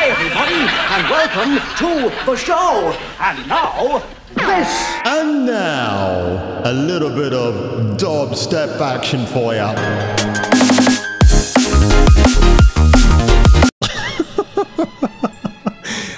everybody, and welcome to the show. And now, this. And now, a little bit of dubstep action for ya.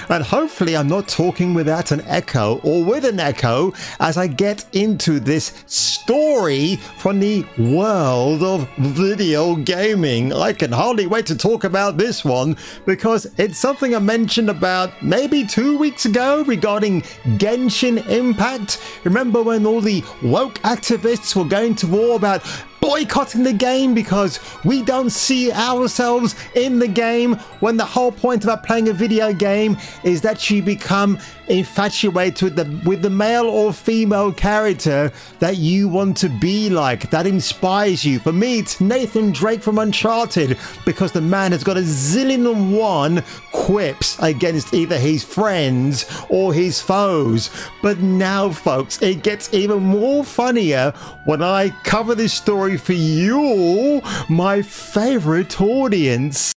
And hopefully I'm not talking without an echo or with an echo as I get into this story from the world of video gaming. I can hardly wait to talk about this one because it's something I mentioned about maybe 2 weeks ago regarding Genshin Impact. Remember when all the woke activists were going to war about boycotting the game because we don't see ourselves in the game, when the whole point about playing a video game is that you become infatuated with the male or female character that you want to be like, that inspires you. For me, it's Nathan Drake from Uncharted, because the man has got a zillion and one quips against either his friends or his foes. But now, folks, it gets even more funnier when I cover this story for you, my favorite audience.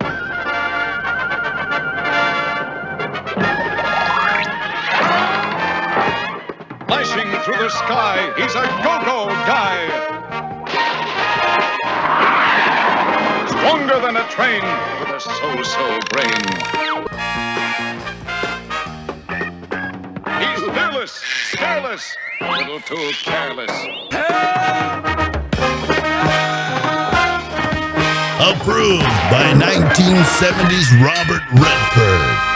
Flashing through the sky, he's a go-go guy. Stronger than a train with a so-so brain. He's fearless, careless, a little too careless. Approved by 1970s Robert Redford.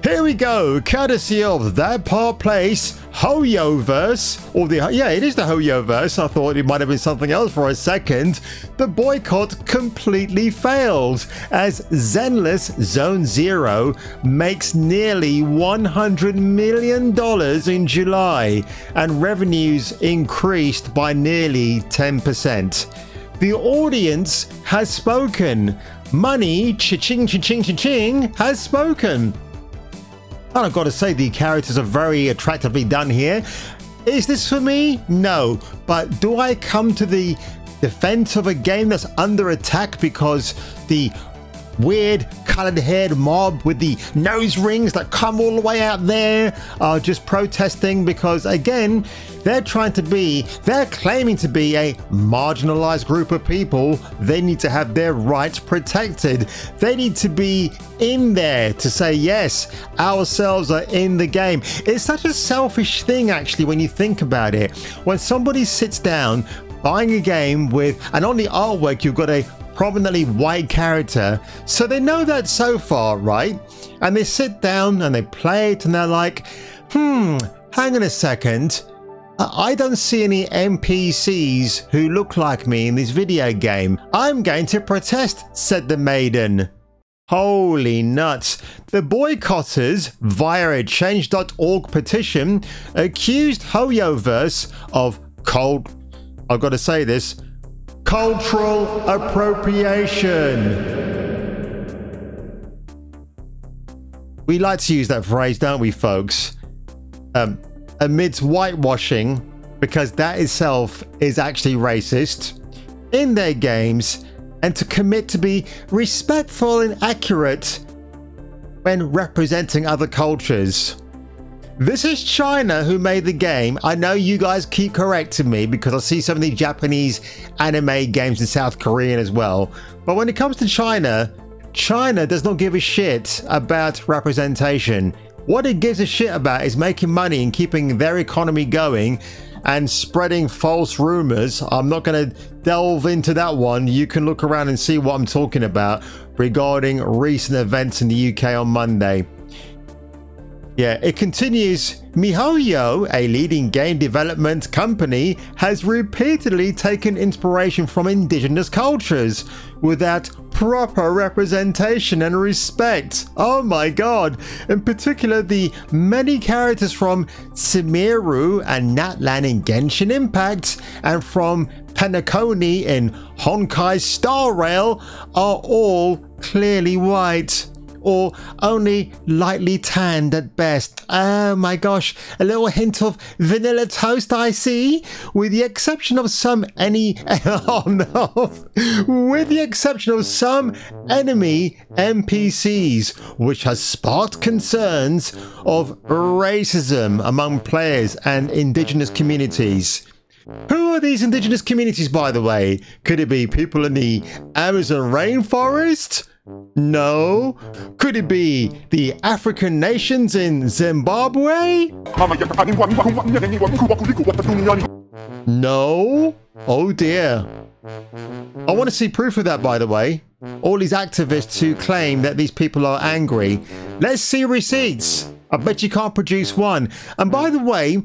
Here we go, courtesy of That Part Place, Hoyoverse, or it is the Hoyoverse. I thought it might have been something else for a second. The boycott completely failed as Zenless Zone Zero makes nearly $100 million in July and revenues increased by nearly 10%. The audience has spoken. Money, cha-ching, cha-ching, cha-ching, has spoken. And I've got to say, the characters are very attractively done here. Is this for me? No. But do I come to the defense of a game that's under attack because the weird colored haired mob with the nose rings that come all the way out there are just protesting because, again, they're claiming to be a marginalized group of people. They need to have their rights protected. They need to be in there to say, yes, ourselves are in the game. It's such a selfish thing, actually, when you think about it. When somebody sits down buying a game with, and on the artwork you've got a prominently white character, so they know that so far, right? And they sit down and they play it and they're like, hang on a second, I don't see any NPCs who look like me in this video game. I'm going to protest, said the maiden. Holy nuts. The boycotters, via a change.org petition, accused Hoyoverse of I've got to say this, cultural appropriation. We like to use that phrase, don't we, folks? Amidst whitewashing, because that itself is actually racist, in their games, and to commit to be respectful and accurate when representing other cultures. This is China who made the game. I know you guys keep correcting me because I see some of the Japanese anime games in South Korean as well. But when it comes to China, China does not give a shit about representation. What it gives a shit about is making money and keeping their economy going and spreading false rumors. I'm not going to delve into that one. You can look around and see what I'm talking about regarding recent events in the UK on Monday. Yeah, it continues. MiHoYo, a leading game development company, has repeatedly taken inspiration from indigenous cultures without proper representation and respect. Oh my god. In particular, the many characters from Sumeru and Natlan in Genshin Impact and from Penacony in Honkai Star Rail are all clearly white. or only lightly tanned at best. Oh my gosh, a little hint of vanilla toast I see, with the exception of some with the exception of some enemy NPCs, which has sparked concerns of racism among players and indigenous communities. Who are these indigenous communities, by the way? Could it be people in the Amazon rainforest? No. Could it be the African nations in Zimbabwe? No. Oh dear. I want to see proof of that, by the way. All these activists who claim that these people are angry. Let's see receipts. I bet you can't produce one. And by the way,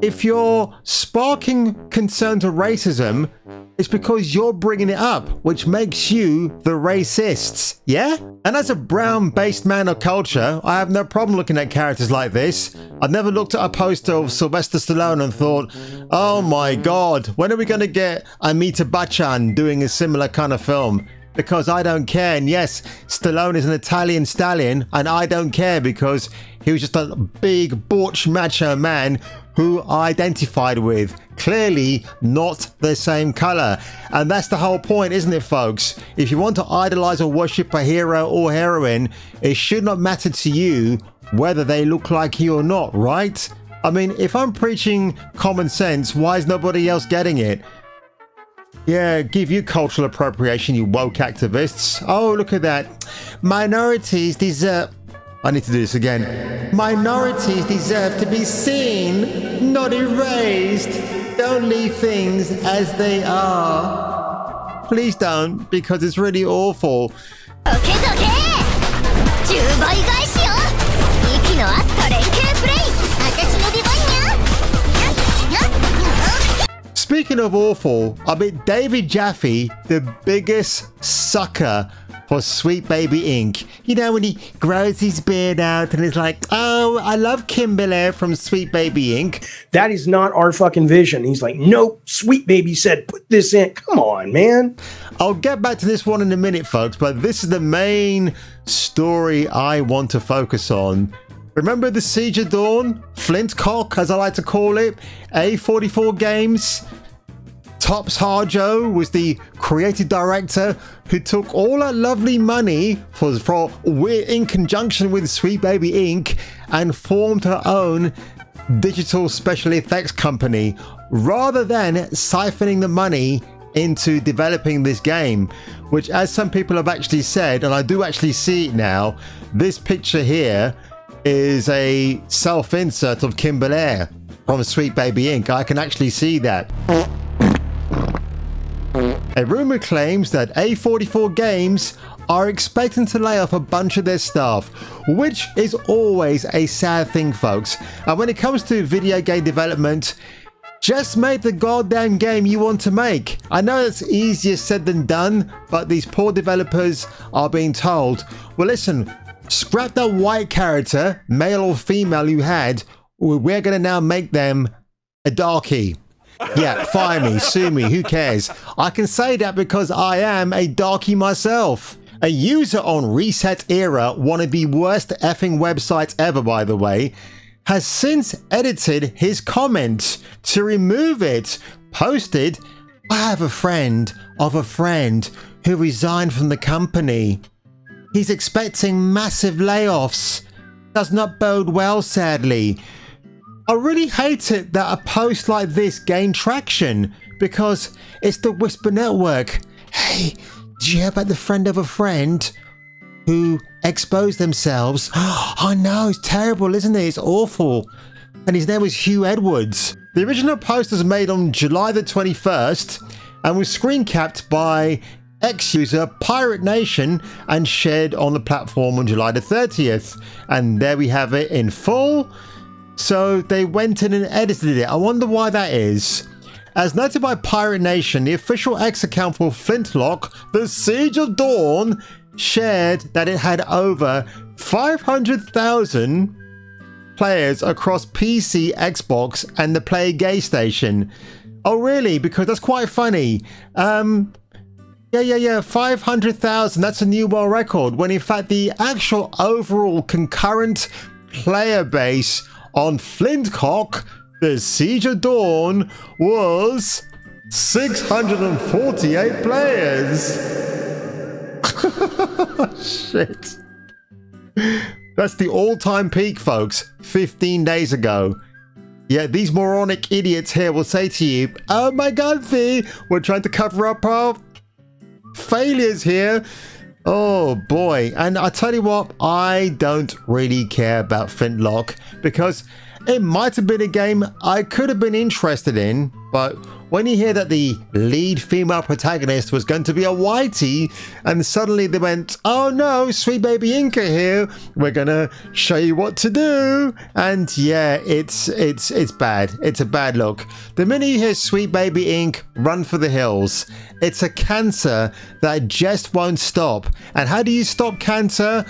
if you're sparking concerns of racism, it's because you're bringing it up, which makes you the racists, yeah? And as a brown-based man of culture, I have no problem looking at characters like this. I've never looked at a poster of Sylvester Stallone and thought, oh my god, when are we going to get Amitabh Bachchan doing a similar kind of film? Because I don't care. And yes, Stallone is an Italian stallion, and I don't care because he was just a big butch macho man who I identified with. Clearly not the same color. And that's the whole point, isn't it, folks? If you want to idolize or worship a hero or heroine, it should not matter to you whether they look like you or not, right? I mean, if I'm preaching common sense, why is nobody else getting it? Yeah, give you cultural appropriation, you woke activists. Oh, look at that. Minorities deserve... I need to do this again. Minorities deserve to be seen, not erased. Don't leave things as they are. Please don't, because it's really awful. Speaking of awful, I bet David Jaffe, the biggest sucker for Sweet Baby Inc. You know, when he grows his beard out and is like, oh, I love Kimberly from Sweet Baby Inc. That is not our fucking vision. He's like, nope, Sweet Baby said, put this in. Come on, man. I'll get back to this one in a minute, folks, but this is the main story I want to focus on. Remember the Siege of Dawn? Flintlock, as I like to call it? A44 Games? Tops Harjo was the creative director who took all that lovely money in conjunction with Sweet Baby Inc. and formed her own digital special effects company rather than siphoning the money into developing this game, which, as some people have actually said, and I do actually see it now, this picture here is a self-insert of Kimberly from Sweet Baby Inc. I can actually see that. A rumor claims that A44 Games are expecting to lay off a bunch of their staff, which is always a sad thing, folks. And when it comes to video game development, just make the goddamn game you want to make. I know it's easier said than done, but these poor developers are being told, well, listen, scrap that white character, male or female, you had. We're going to now make them a darkie. Yeah, fire me, sue me, who cares? I can say that because I am a darkie myself. A user on Reset Era, one of the worst effing websites ever, by the way, has since edited his comment to remove it. Posted, I have a friend of a friend who resigned from the company. He's expecting massive layoffs. Does not bode well, sadly. I really hate it that a post like this gained traction because it's the Whisper Network. Hey, did you hear about the friend of a friend who exposed themselves? Oh no, it's terrible, isn't it? It's awful. And his name was Hugh Edwards. The original post was made on July the 21st and was screen capped by ex-user Pirate Nation and shared on the platform on July the 30th. And there we have it in full. So they went in and edited it. I wonder why that is. As noted by Pirate Nation, the official X account for Flintlock, The Siege of Dawn, shared that it had over 500,000 players across PC, Xbox, and the Play Gay Station. Oh really? Because that's quite funny. Yeah. 500,000. That's a new world record. When in fact the actual overall concurrent player base on Flintlock, the Siege of Dawn, was 648 players. Shit. That's the all-time peak, folks. 15 days ago. Yeah, these moronic idiots here will say to you, oh my god, V, we're trying to cover up our failures here. Oh boy. And I tell you what, I don't really care about Flintlock because it might have been a game I could have been interested in, but when you hear that the lead female protagonist was going to be a whitey, and suddenly they went, oh no, Sweet Baby Inca here, we're gonna show you what to do. And yeah, it's bad. It's a bad look. The minute you hear Sweet Baby Inc, run for the hills. It's a cancer that just won't stop. And how do you stop cancer?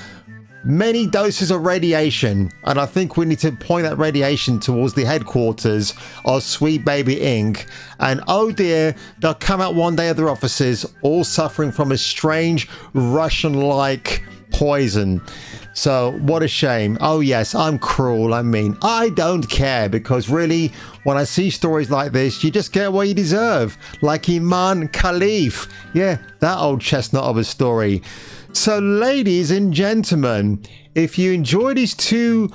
Many doses of radiation, and I think we need to point that radiation towards the headquarters of Sweet Baby Inc. And oh dear, they'll come out one day of their offices all suffering from a strange Russian-like poison. So what a shame. Oh yes, I'm cruel. I mean, I don't care, because really, when I see stories like this, you just get what you deserve. Like Iman Khalif. Yeah, that old chestnut of a story. So ladies and gentlemen, if you enjoy these two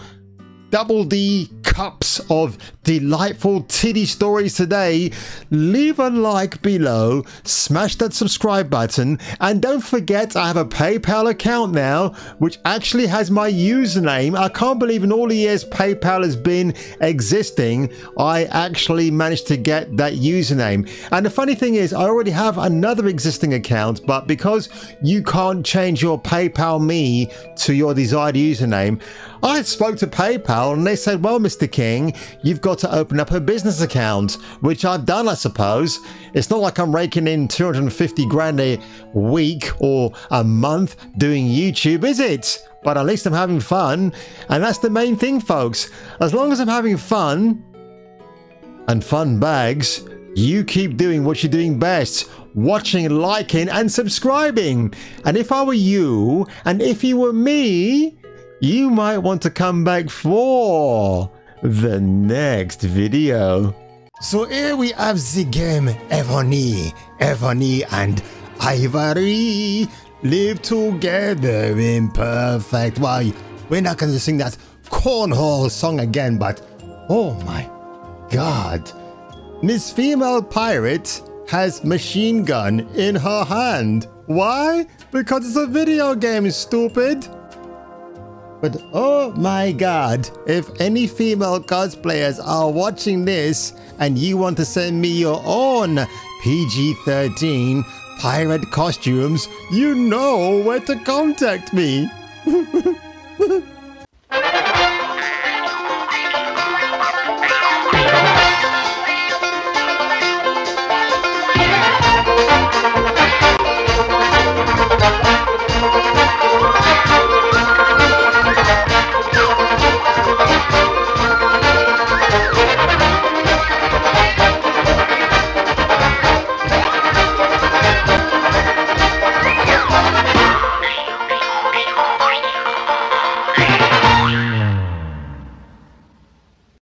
double D cups of delightful titty stories today, leave a like below, smash that subscribe button, and don't forget I have a PayPal account now which actually has my username. I can't believe in all the years PayPal has been existing, I actually managed to get that username. And the funny thing is, I already have another existing account, but because you can't change your PayPal me to your desired username, I spoke to PayPal and they said, well, Mr. King, you've got to open up a business account, which I've done, I suppose. It's not like I'm raking in 250 grand a week or a month doing YouTube, is it? But at least I'm having fun. And that's the main thing, folks. As long as I'm having fun and fun bags, you keep doing what you're doing best. Watching, liking, and subscribing. And if I were you, and if you were me, you might want to come back for the next video. So here we have the game Ebony and Ivory live together in perfect. Why, we're not going to sing that cornhole song again, but oh my god. Miss Female Pirate has machine gun in her hand. Why? Because it's a video game, stupid. But oh my god, if any female cosplayers are watching this and you want to send me your own PG-13 pirate costumes, you know where to contact me.